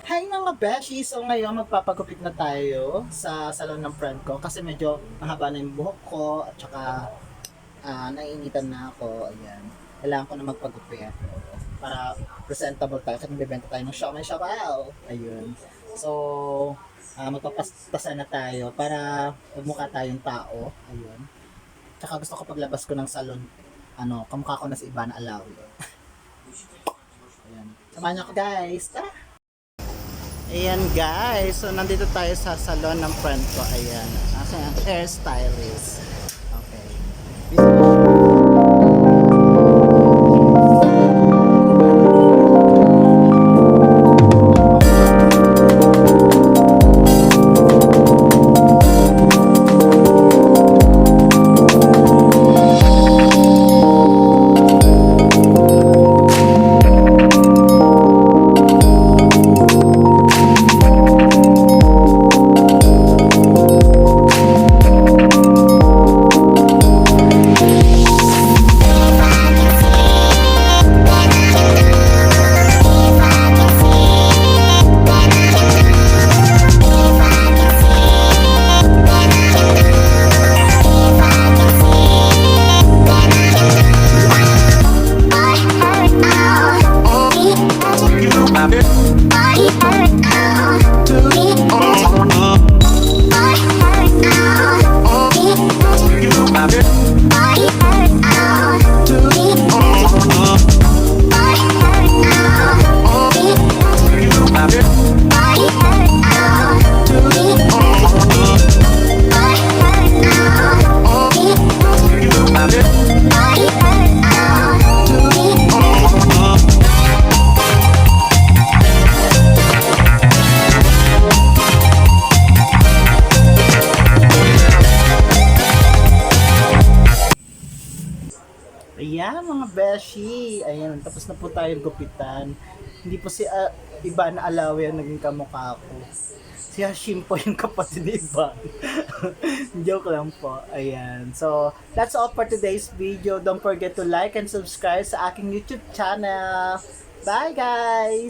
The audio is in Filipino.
Hi mga beshi! So ngayon magpapagupit na tayo sa salon ng friend ko kasi medyo mahaba na yung buhok ko at saka naiinitan na ako. Ayan. Kailangan ko na magpagupit para presentable tayo kasi magbibenta tayo ng siomai siopaw. Ayun. So, magpapastasan na tayo para magmukha tayong tao. Ayun. Tsaka gusto ko paglabas ko ng salon, kamukha ko na si Ivana Alawi. Ayan. Samahan niyo ako guys! Tara! Ayan guys, so nandito tayo sa salon ng friend ko. Ayan, nasa hairstylist. Okay. Ayan mga beshi, ayan, tapos na po tayo gupitan. Hindi po si Ivana Alawi ang naging kamukha ko. Si Hashim po yung kapatid ni Ivan. Joke lang po. Ayan. So, that's all for today's video. Don't forget to like and subscribe sa aking YouTube channel. Bye guys!